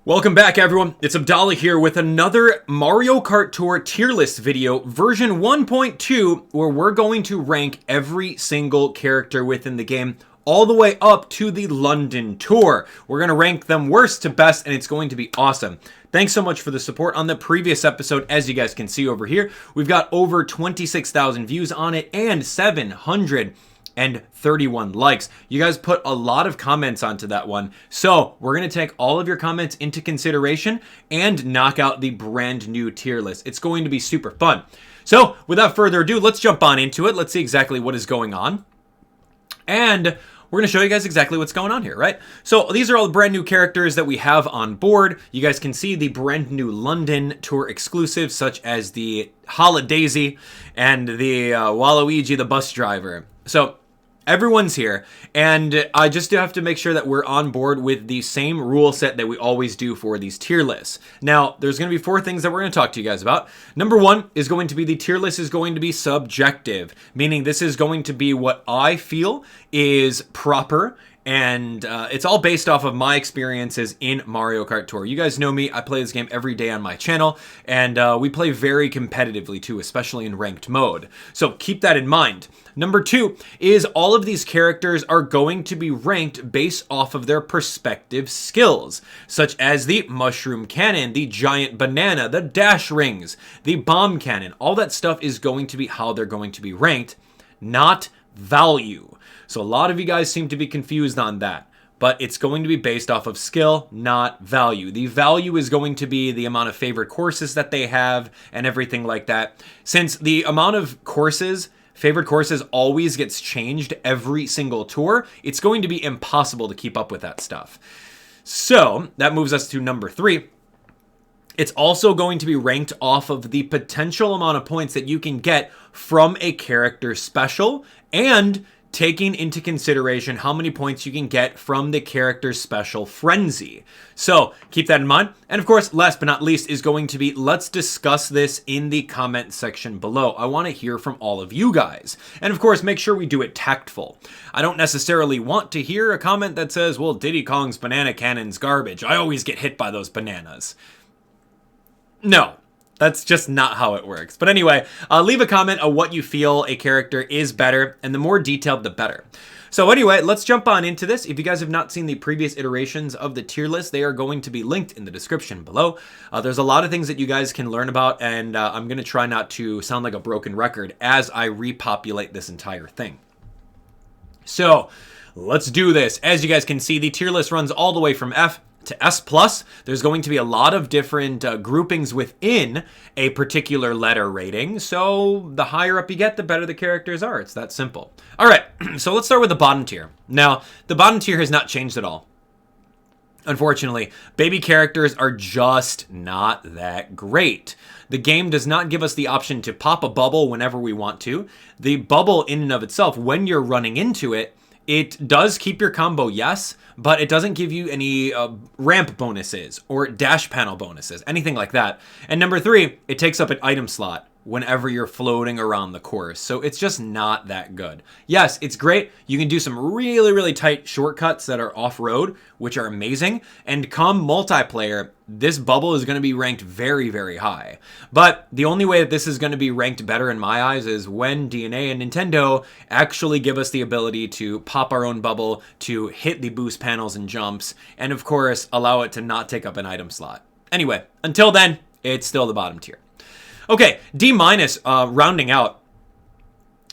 Welcome back, everyone. It's Abdallah here with another Mario Kart Tour Tier List video, version 1.2, where we're going to rank every single character within the game all the way up to the London Tour. We're going to rank them worst to best, and it's going to be awesome. Thanks so much for the support on the previous episode. As you guys can see over here, we've got over 26,000 views on it and 731 likes. You guys put a lot of comments onto that one. So we're going to take all of your comments into consideration and knock out the brand new tier list. It's going to be super fun. So without further ado, let's jump on into it. Let's see exactly what is going on. And we're going to show you guys exactly what's going on here, right? So these are all the brand new characters that we have on board. You guys can see the brand new London Tour exclusives, such as the Daisy and the Waluigi, the bus driver. So everyone's here, and I just have to make sure that we're on board with the same rule set that we always do for these tier lists. Now, there's going to be 4 things that we're going to talk to you guys about. Number 1 is going to be the tier list is going to be subjective, meaning this is going to be what I feel is proper, and it's all based off of my experiences in Mario Kart Tour. You guys know me, I play this game every day on my channel, and we play very competitively too, especially in ranked mode. So keep that in mind. Number 2 is all of these characters are going to be ranked based off of their respective skills, such as the mushroom cannon, the giant banana, the dash rings, the bomb cannon. All that stuff is going to be how they're going to be ranked, not value. So a lot of you guys seem to be confused on that, but it's going to be based off of skill, not value. The value is going to be the amount of favorite courses that they have and everything like that. Since the amount of courses, favorite courses always gets changed every single tour, it's going to be impossible to keep up with that stuff. So that moves us to number 3. It's also going to be ranked off of the potential amount of points that you can get from a character special, and taking into consideration how many points you can get from the character's special frenzy. So keep that in mind. And of course, last but not least is going to be, let's discuss this in the comment section below. I want to hear from all of you guys. And of course, make sure we do it tactful. I don't necessarily want to hear a comment that says, well, Diddy Kong's banana cannon's garbage. I always get hit by those bananas. No. That's just not how it works. But anyway, leave a comment on what you feel a character is better, and the more detailed, the better. So anyway, let's jump on into this. If you guys have not seen the previous iterations of the tier list, they are going to be linked in the description below. There's a lot of things that you guys can learn about, and I'm going to try not to sound like a broken record as I repopulate this entire thing. So let's do this. As you guys can see, the tier list runs all the way from F to S+. There's going to be a lot of different groupings within a particular letter rating. So the higher up you get, the better the characters are. It's that simple. All right, so let's start with the bottom tier. Now, the bottom tier has not changed at all. Unfortunately, baby characters are just not that great. The game does not give us the option to pop a bubble whenever we want to. The bubble in and of itself, when you're running into it, it does keep your combo, yes, but it doesn't give you any ramp bonuses or dash panel bonuses, anything like that. And number 3, it takes up an item slot whenever you're floating around the course. So it's just not that good. Yes, it's great. You can do some really, really tight shortcuts that are off-road, which are amazing. And come multiplayer, this bubble is going to be ranked very, very high. But the only way that this is going to be ranked better in my eyes is when DNA and Nintendo actually give us the ability to pop our own bubble, to hit the boost panels and jumps, and of course, allow it to not take up an item slot. Anyway, until then, it's still the bottom tier. Okay, D-, rounding out.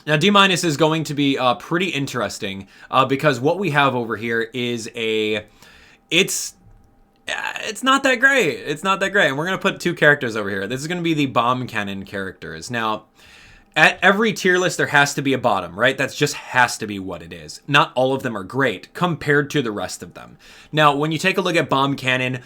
Now, D- is going to be pretty interesting because what we have over here is it's not that great. It's not that great. And we're going to put 2 characters over here. This is going to be the bomb cannon characters. Now, at every tier list, there has to be a bottom, right? That's just has to be what it is. Not all of them are great compared to the rest of them. Now, when you take a look at bomb cannon,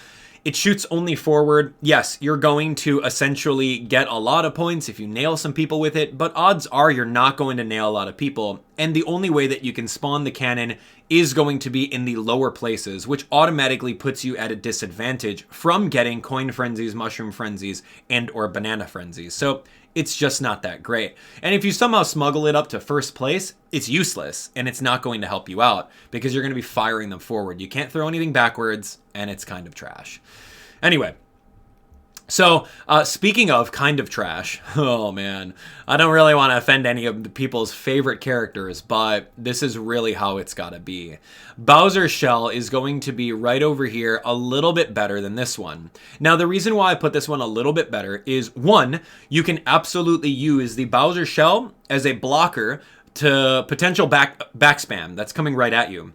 it shoots only forward. Yes, you're going to essentially get a lot of points if you nail some people with it, but odds are you're not going to nail a lot of people. And the only way that you can spawn the cannon is going to be in the lower places, which automatically puts you at a disadvantage from getting coin frenzies, mushroom frenzies, and or banana frenzies. So it's just not that great. And if you somehow smuggle it up to first place, it's useless and it's not going to help you out because you're going to be firing them forward. You can't throw anything backwards and it's kind of trash. Anyway, so speaking of kind of trash, oh man, I don't really want to offend any of the people's favorite characters, but this is really how it's got to be. Bowser's shell is going to be right over here, a little bit better than this one. Now, the reason why I put this one a little bit better is, one, you can absolutely use the Bowser shell as a blocker to potential back spam that's coming right at you.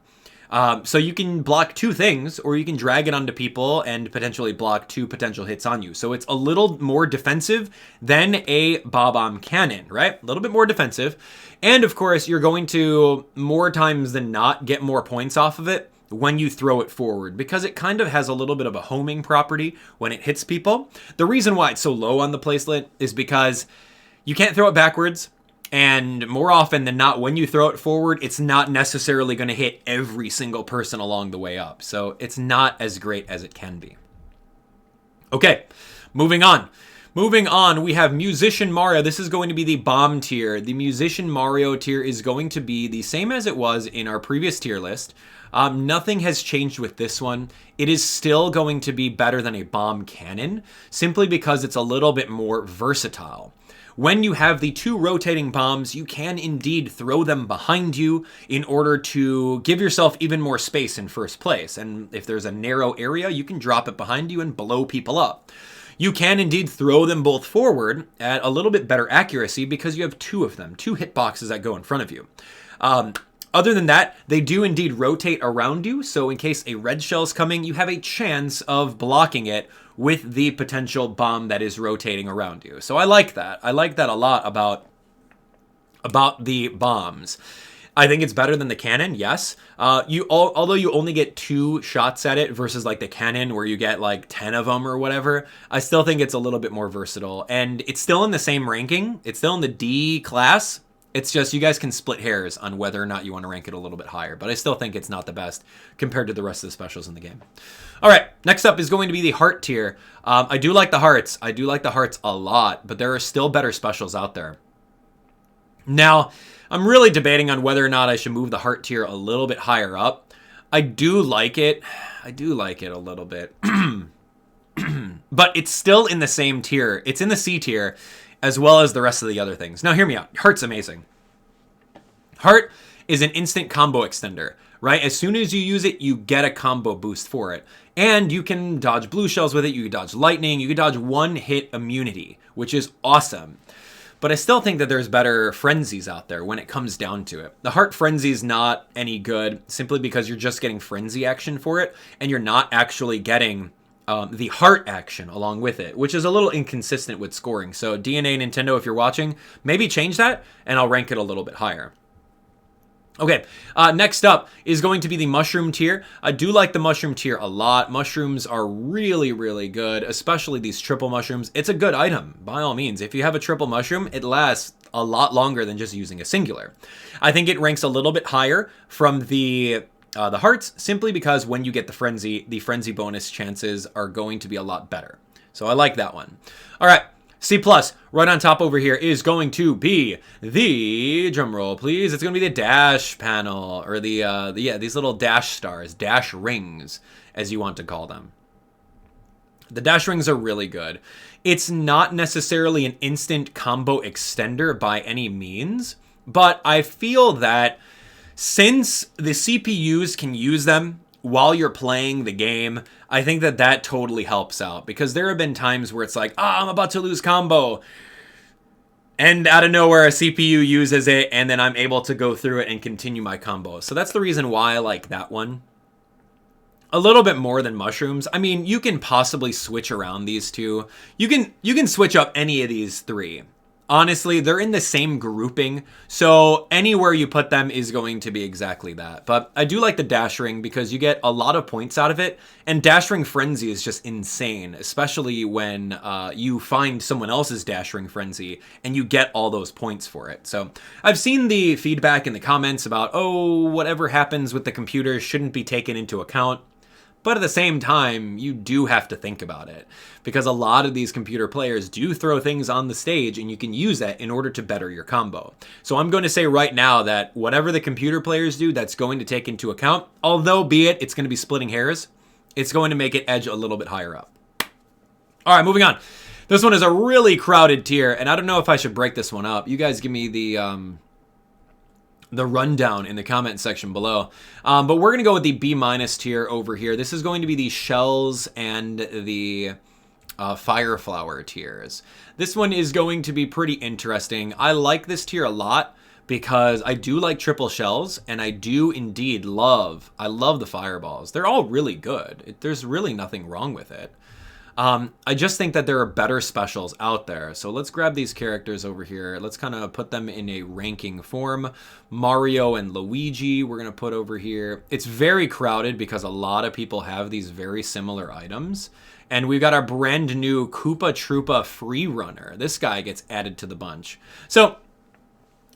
So you can block two things, or you can drag it onto people and potentially block two potential hits on you. So it's a little more defensive than a Bob-omb cannon, right? A little bit more defensive. And of course, you're going to, more times than not, get more points off of it when you throw it forward, because it kind of has a little bit of a homing property when it hits people. The reason why it's so low on the placelet is because you can't throw it backwards. And more often than not, when you throw it forward, it's not necessarily going to hit every single person along the way up. So it's not as great as it can be. Okay, moving on. Moving on, we have Musician Mario. This is going to be the bomb tier. The Musician Mario tier is going to be the same as it was in our previous tier list. Nothing has changed with this one. It is still going to be better than a bomb cannon, simply because it's a little bit more versatile. When you have the two rotating bombs, you can indeed throw them behind you in order to give yourself even more space in first place. And if there's a narrow area, you can drop it behind you and blow people up. You can indeed throw them both forward at a little bit better accuracy because you have two of them, two hitboxes that go in front of you. Other than that, they do indeed rotate around you, so in case a red shell is coming, you have a chance of blocking it with the potential bomb that is rotating around you. So I like that. I like that a lot about the bombs. I think it's better than the cannon, yes. Although you only get 2 shots at it versus like the cannon where you get like 10 of them or whatever, I still think it's a little bit more versatile. And it's still in the same ranking. It's still in the D class. It's just you guys can split hairs on whether or not you want to rank it a little bit higher. But I still think it's not the best compared to the rest of the specials in the game. All right, next up is going to be the heart tier. I do like the hearts. I do like the hearts a lot, but there are still better specials out there. Now, I'm really debating on whether or not I should move the heart tier a little bit higher up. I do like it. I do like it a little bit. But it's still in the same tier. It's in the C tier, as well as the rest of the other things. Now, hear me out. Heart's amazing. Heart is an instant combo extender, right? As soon as you use it, you get a combo boost for it. And you can dodge blue shells with it. You can dodge lightning. You can dodge one-hit immunity, which is awesome. But I still think that there's better frenzies out there when it comes down to it. The heart frenzy is not any good simply because you're just getting frenzy action for it, and you're not actually getting the heart action along with it, which is a little inconsistent with scoring. So DNA Nintendo, if you're watching, maybe change that and I'll rank it a little bit higher. Okay, next up is going to be the mushroom tier. I do like the mushroom tier a lot. Mushrooms are really, really good, especially these triple mushrooms. It's a good item, by all means. If you have a triple mushroom, it lasts a lot longer than just using a singular. I think it ranks a little bit higher from the hearts, simply because when you get the frenzy bonus chances are going to be a lot better. So I like that one. All right, C+, right on top over here is going to be the, drum roll please, it's going to be the dash panel, or these little dash stars, dash rings, as you want to call them. The dash rings are really good. It's not necessarily an instant combo extender by any means, but I feel that since the CPUs can use them while you're playing the game, I think that that totally helps out, because there have been times where it's like, I'm about to lose combo, and out of nowhere a CPU uses it, and then I'm able to go through it and continue my combo. So that's the reason why I like that one a little bit more than mushrooms. I mean, you can possibly switch around these two. You can switch up any of these three. honestly, they're in the same grouping, so anywhere you put them is going to be exactly that. But I do like the Dash Ring because you get a lot of points out of it, and Dash Ring Frenzy is just insane, especially when you find someone else's Dash Ring Frenzy and you get all those points for it. So I've seen the feedback in the comments about, oh, whatever happens with the computer shouldn't be taken into account. But at the same time, you do have to think about it because a lot of these computer players do throw things on the stage and you can use that in order to better your combo. So I'm going to say right now that whatever the computer players do, that's going to take into account, although be it's going to be splitting hairs, it's going to make it edge a little bit higher up. All right, moving on. This one is a really crowded tier, and I don't know if I should break this one up. You guys give me the rundown in the comment section below. But we're going to go with the B- tier over here. This is going to be the shells and the fire flower tiers. This one is going to be pretty interesting. I like this tier a lot because I do like triple shells and I do indeed love the fireballs. They're all really good. There's really nothing wrong with it. I just think that there are better specials out there. So let's grab these characters over here. Let's kind of put them in a ranking form. Mario and Luigi, we're going to put over here. It's very crowded because a lot of people have these very similar items. And we've got our brand new Koopa Troopa Freerunner. This guy gets added to the bunch. So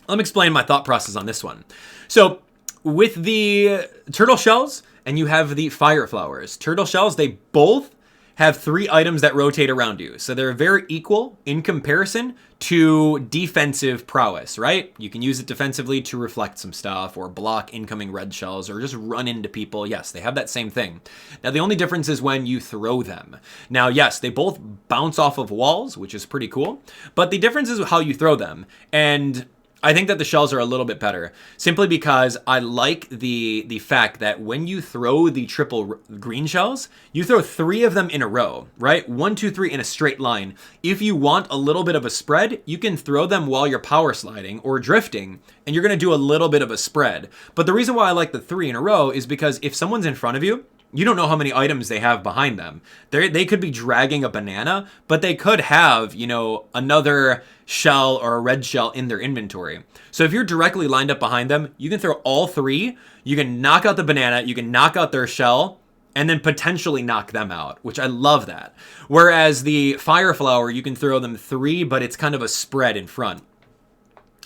let me explain my thought process on this one. So with the turtle shells and you have the fire flowers. Turtle shells, they both have 3 items that rotate around you. So they're very equal in comparison to defensive prowess, right? You can use it defensively to reflect some stuff or block incoming red shells or just run into people. Yes, they have that same thing. Now, the only difference is when you throw them. Now, yes, they both bounce off of walls, which is pretty cool, but the difference is how you throw them. And I think that the shells are a little bit better simply because I like the fact that when you throw the triple green shells, you throw 3 of them in a row, right? 1, 2, 3 in a straight line. If you want a little bit of a spread, you can throw them while you're power sliding or drifting, and you're going to do a little bit of a spread. But the reason why I like the 3 in a row is because if someone's in front of you, you don't know how many items they have behind them. They could be dragging a banana, but they could have, you know, another shell or a red shell in their inventory. So if you're directly lined up behind them, you can throw all 3. You can knock out the banana, you can knock out their shell, and then potentially knock them out, which I love that. Whereas the fire flower, you can throw them 3, but it's kind of a spread in front.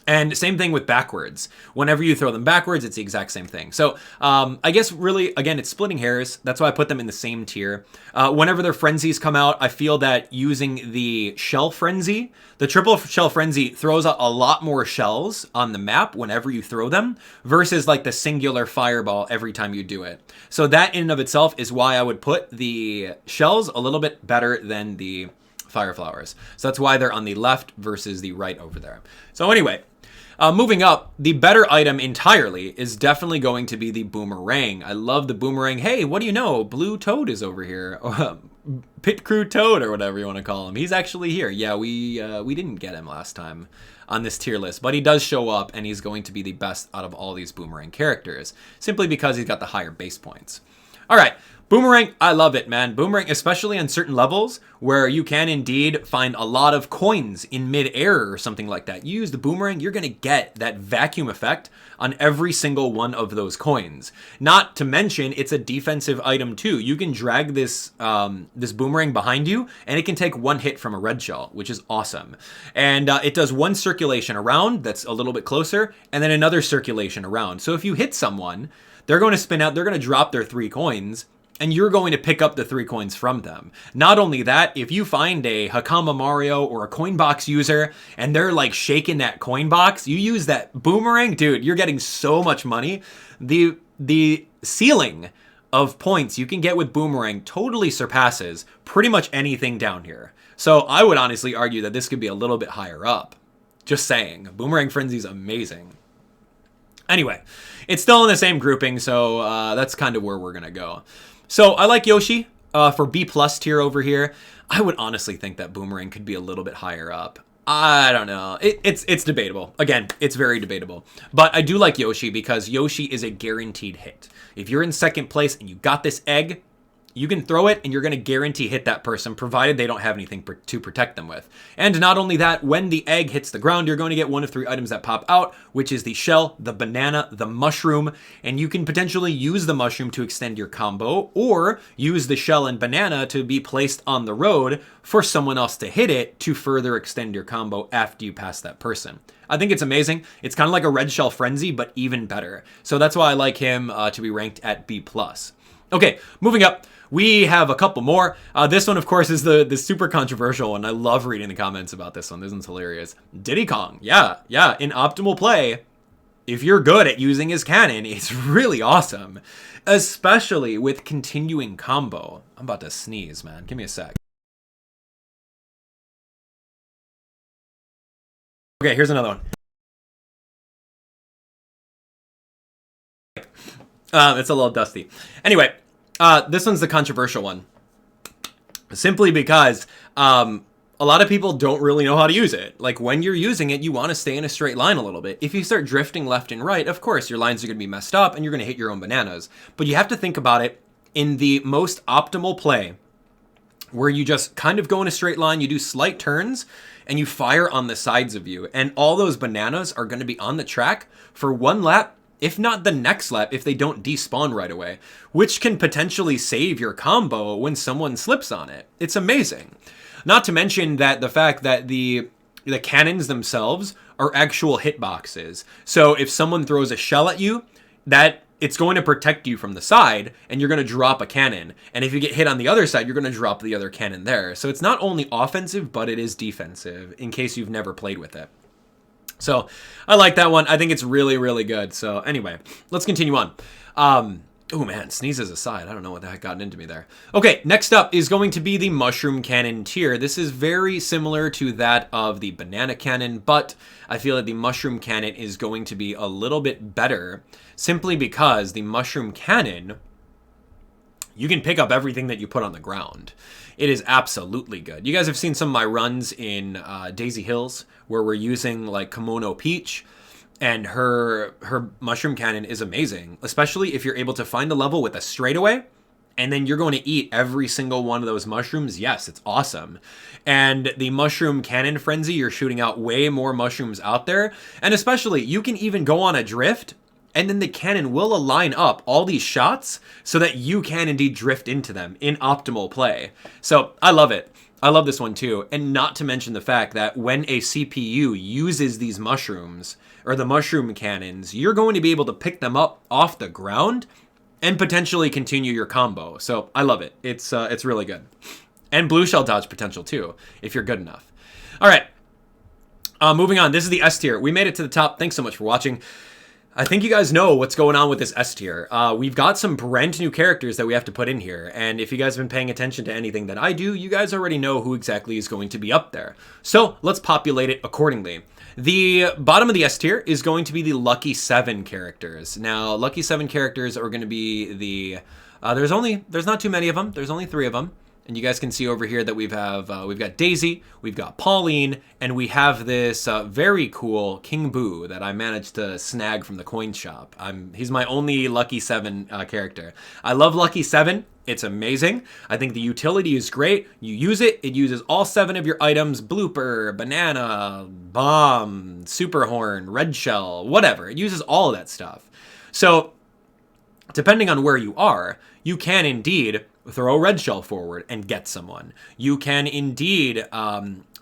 And same thing with backwards. Whenever you throw them backwards, it's the exact same thing. So I guess really, again, it's splitting hairs. That's why I put them in the same tier. Whenever their frenzies come out, I feel that using the shell frenzy, the triple shell frenzy throws out a lot more shells on the map whenever you throw them versus like the singular fireball every time you do it. So that in and of itself is why I would put the shells a little bit better than the fire flowers. So that's why they're on the left versus the right over there. So anyway, moving up, the better item entirely is definitely going to be the Boomerang. I love the Boomerang. Hey, what do you know? Blue Toad is over here. Pit Crew Toad or whatever you want to call him. He's actually here. Yeah, we didn't get him last time on this tier list, but he does show up and he's going to be the best out of all these Boomerang characters simply because he's got the higher base points. All right. Boomerang, I love it, man. Boomerang, especially on certain levels where you can indeed find a lot of coins in mid-air or something like that. You use the Boomerang, you're going to get that vacuum effect on every single one of those coins. Not to mention, it's a defensive item too. You can drag this this Boomerang behind you, and it can take 1 hit from a red shell, which is awesome. And it does 1 circulation around that's a little bit closer, and then another circulation around. So if you hit someone, they're going to spin out, they're going to drop their 3 coins, and you're going to pick up the 3 coins from them. Not only that, if you find a Hakama Mario or a coin box user and they're like shaking that coin box, you use that Boomerang, dude, you're getting so much money. The ceiling of points you can get with Boomerang totally surpasses pretty much anything down here. So I would honestly argue that this could be a little bit higher up. Just saying. Boomerang Frenzy is amazing. Anyway, it's still in the same grouping, so that's kind of where we're going to go. So I like Yoshi for B+ tier over here. I would honestly think that Boomerang could be a little bit higher up. I don't know. It's debatable. Again, it's very debatable. But I do like Yoshi because Yoshi is a guaranteed hit. If you're in second place and you got this egg, You can throw it and you're going to guarantee hit that person, provided they don't have anything to protect them with. And not only that, when the egg hits the ground, you're going to get one of 3 items that pop out, which is the shell, the banana, the mushroom. And you can potentially use the mushroom to extend your combo, or use the shell and banana to be placed on the road for someone else to hit it to further extend your combo after you pass that person. I think it's amazing. It's kind of like a red shell frenzy, but even better. So that's why I like him to be ranked at B+. Okay, moving up. We have a couple more. This one, of course, is the super controversial one. I love reading the comments about this one. This one's hilarious. Diddy Kong. Yeah. In optimal play, if you're good at using his cannon, it's really awesome. Especially with continuing combo. I'm about to sneeze, man. Give me a sec. Okay, here's another one. It's a little dusty. Anyway. This one's the controversial one. Simply because a lot of people don't really know how to use it. Like, when you're using it, you want to stay in a straight line a little bit. If you start drifting left and right, of course, your lines are going to be messed up and you're going to hit your own bananas. But you have to think about it in the most optimal play, where you just kind of go in a straight line, you do slight turns, and you fire on the sides of you. And all those bananas are going to be on the track for 1 lap, if not the next lap, if they don't despawn right away, which can potentially save your combo when someone slips on it. It's amazing. Not to mention that the fact that the cannons themselves are actual hitboxes. So if someone throws a shell at you, that it's going to protect you from the side, and you're going to drop a cannon. And if you get hit on the other side, you're going to drop the other cannon there. So it's not only offensive, but it is defensive, in case you've never played with it. So I like that one. I think it's really, really good. So anyway, let's continue on. Oh man, sneezes aside. I don't know what the heck got into me there. Okay, next up is going to be the Mushroom Cannon tier. This is very similar to that of the Banana Cannon, but I feel that the Mushroom Cannon is going to be a little bit better, simply because the Mushroom Cannon, you can pick up everything that you put on the ground. It is absolutely good. You guys have seen some of my runs in Daisy Hills, where we're using like Kimono Peach, and her Mushroom Cannon is amazing, especially if you're able to find a level with a straightaway, and then you're going to eat every single one of those mushrooms. Yes, it's awesome. And the Mushroom Cannon Frenzy, you're shooting out way more mushrooms out there, and especially you can even go on a drift, and then the cannon will align up all these shots so that you can indeed drift into them in optimal play. So I love it. I love this one too. And not to mention the fact that when a CPU uses these mushrooms, or the mushroom cannons, you're going to be able to pick them up off the ground and potentially continue your combo. So I love it. It's really good. And blue shell dodge potential too, if you're good enough. All right. Moving on. This is the S tier. We made it to the top. Thanks so much for watching. I think you guys know what's going on with this S tier. We've got some brand new characters that we have to put in here. And if you guys have been paying attention to anything that I do, you guys already know who exactly is going to be up there. So let's populate it accordingly. The bottom of the S tier is going to be the Lucky 7 characters. Now, Lucky 7 characters are going to be the... there's not too many of them. There's only 3 of them. And you guys can see over here that we've got Daisy, we've got Pauline, and we have this very cool King Boo that I managed to snag from the coin shop. He's my only Lucky 7 character. I love Lucky 7. It's amazing. I think the utility is great. You use it, it uses all 7 of your items: blooper, banana, bomb, super horn, red shell, whatever. It uses all of that stuff. So depending on where you are, you can indeed throw a red shell forward and get someone. You can indeed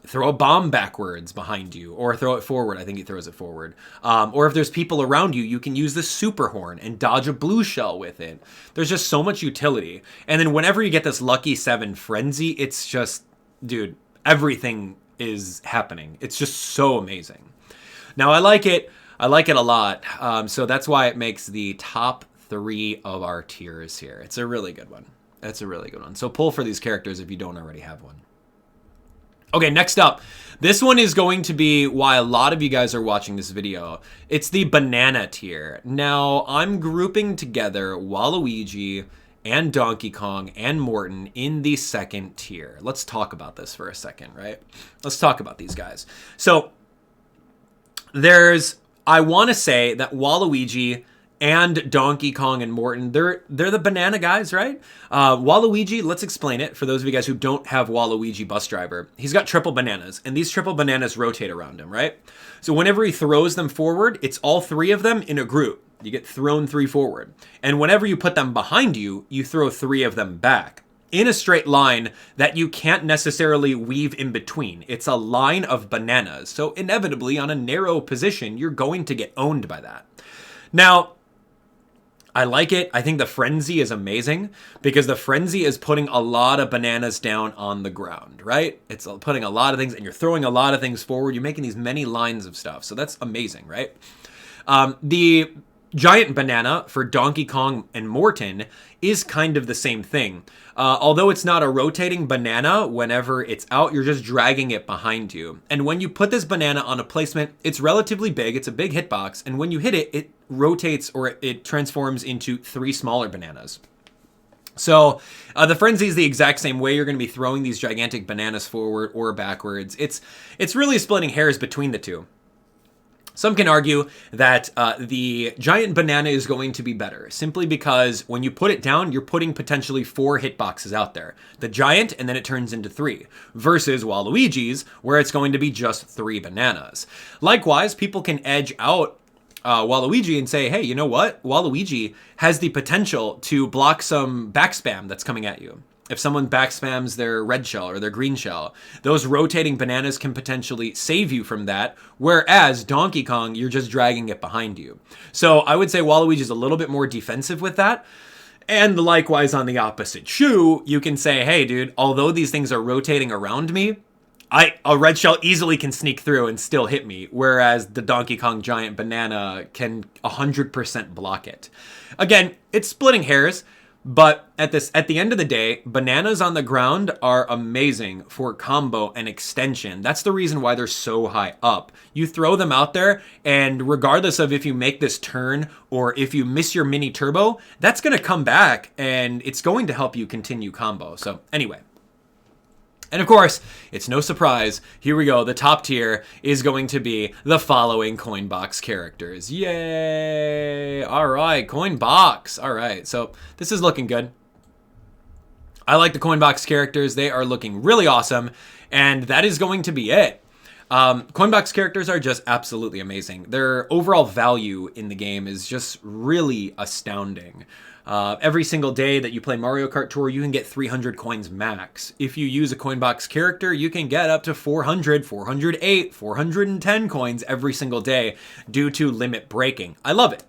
throw a bomb backwards behind you, or throw it forward. I think he throws it forward. Or if there's people around you, you can use the super horn and dodge a blue shell with it. There's just so much utility. And then whenever you get this Lucky 7 frenzy, it's just, dude, everything is happening. It's just so amazing. Now, I like it. I like it a lot. So that's why it makes the top 3 of our tiers here. It's a really good one. That's a really good one. So pull for these characters if you don't already have one. Okay, next up. This one is going to be why a lot of you guys are watching this video. It's the Banana tier. Now, I'm grouping together Waluigi and Donkey Kong and Morton in the 2nd tier. Let's talk about this for a second, right? Let's talk about these guys. So, I want to say that Waluigi and Donkey Kong and Morton, they're the banana guys, right? Waluigi, let's explain it for those of you guys who don't have Waluigi Bus Driver. He's got triple bananas, and these triple bananas rotate around him, right? So whenever he throws them forward, it's all three of them in a group. You get thrown 3 forward. And whenever you put them behind you, you throw 3 of them back in a straight line that you can't necessarily weave in between. It's a line of bananas. So inevitably, on a narrow position, you're going to get owned by that. Now, I like it. I think the frenzy is amazing because the frenzy is putting a lot of bananas down on the ground, right? It's putting a lot of things and you're throwing a lot of things forward. You're making these many lines of stuff. So that's amazing, right? The giant banana for Donkey Kong and Morton is kind of the same thing. Although it's not a rotating banana, whenever it's out, you're just dragging it behind you. And when you put this banana on a placement, it's relatively big. It's a big hitbox. And when you hit it, it rotates or it transforms into 3 smaller bananas. So the frenzy is the exact same way. You're going to be throwing these gigantic bananas forward or backwards. It's really splitting hairs between the two. Some can argue that the giant banana is going to be better simply because when you put it down, you're putting potentially 4 hitboxes out there. The giant, and then it turns into 3, versus Waluigi's, where it's going to be just 3 bananas. Likewise, people can edge out Waluigi and say, hey, you know what? Waluigi has the potential to block some back spam that's coming at you. If someone back spams their red shell or their green shell, those rotating bananas can potentially save you from that. Whereas Donkey Kong, you're just dragging it behind you. So I would say Waluigi is a little bit more defensive with that. And likewise on the opposite shoe, you can say, hey, dude, although these things are rotating around me, a red shell easily can sneak through and still hit me. Whereas the Donkey Kong giant banana can 100% block it. Again, it's splitting hairs. But at the end of the day, bananas on the ground are amazing for combo and extension. That's the reason why they're so high up. You throw them out there, and regardless of if you make this turn or if you miss your mini turbo, that's going to come back, and it's going to help you continue combo. So anyway. And of course, it's no surprise, here we go, the top tier is going to be the following coin box characters. Yay! Alright, coin box. Alright, so this is looking good. I like the coin box characters. They are looking really awesome. And that is going to be it. Coin box characters are just absolutely amazing. Their overall value in the game is just really astounding. Every single day that you play Mario Kart Tour, you can get 300 coins max. If you use a coin box character, you can get up to 400, 408, 410 coins every single day due to limit breaking. I love it.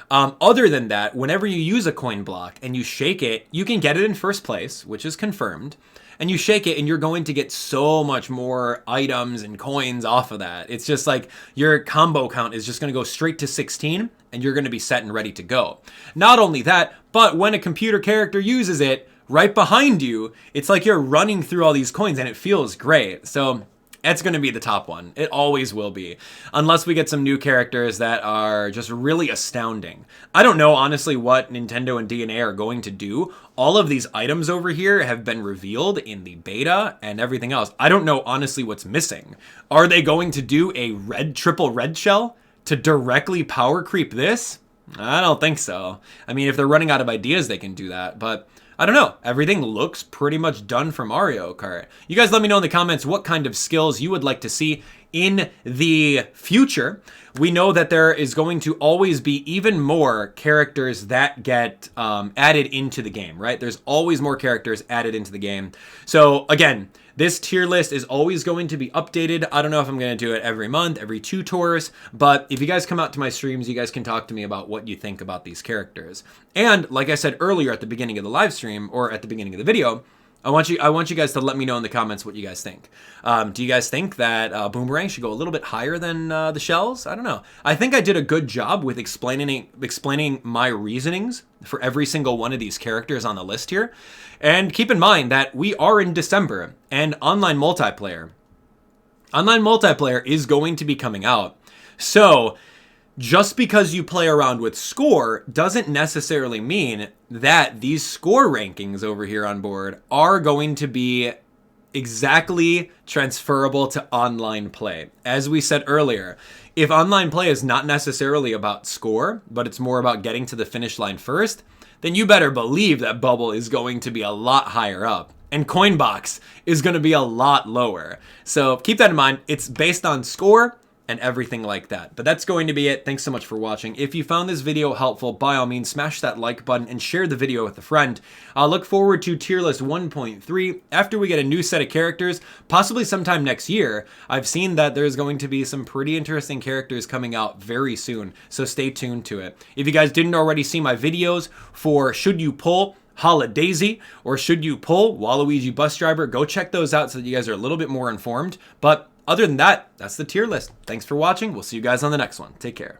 Other than that, whenever you use a coin block and you shake it, you can get it in first place, which is confirmed. And you shake it and you're going to get so much more items and coins off of that. It's just like your combo count is just going to go straight to 16 and you're going to be set and ready to go. Not only that, but when a computer character uses it right behind you, it's like you're running through all these coins and it feels great. So it's going to be the top one. It always will be. Unless we get some new characters that are just really astounding. I don't know, honestly, what Nintendo and DNA are going to do. All of these items over here have been revealed in the beta and everything else. I don't know, honestly, what's missing. Are they going to do a triple red shell to directly power creep this? I don't think so. I mean, if they're running out of ideas, they can do that, but I don't know. Everything looks pretty much done for Mario Kart. You guys let me know in the comments what kind of skills you would like to see in the future. We know that there is going to always be even more characters that get added into the game, right? There's always more characters added into the game. So again, this tier list is always going to be updated. I don't know if I'm going to do it every month, every 2 tours, but if you guys come out to my streams, you guys can talk to me about what you think about these characters. And like I said earlier at the beginning of the live stream or at the beginning of the video, I want you guys to let me know in the comments what you guys think. Do you guys think that Boomerang should go a little bit higher than the shells? I don't know. I think I did a good job with explaining my reasonings for every single one of these characters on the list here. And keep in mind that we are in December and online multiplayer is going to be coming out. So just because you play around with score doesn't necessarily mean that these score rankings over here on board are going to be exactly transferable to online play. As we said earlier, if online play is not necessarily about score, but it's more about getting to the finish line first, then you better believe that bubble is going to be a lot higher up. And coin box is going to be a lot lower. So keep that in mind. It's based on score and everything like that. But that's going to be it. Thanks so much for watching. If you found this video helpful, by all means, smash that like button and share the video with a friend. I'll look forward to tier list 1.3 after we get a new set of characters, possibly sometime next year. I've seen that there's going to be some pretty interesting characters coming out very soon, so stay tuned to it. If you guys didn't already see my videos for Should You Pull Daisy or Should You Pull Waluigi Bus Driver, go check those out so that you guys are a little bit more informed. But other than that, that's the tier list. Thanks for watching. We'll see you guys on the next one. Take care.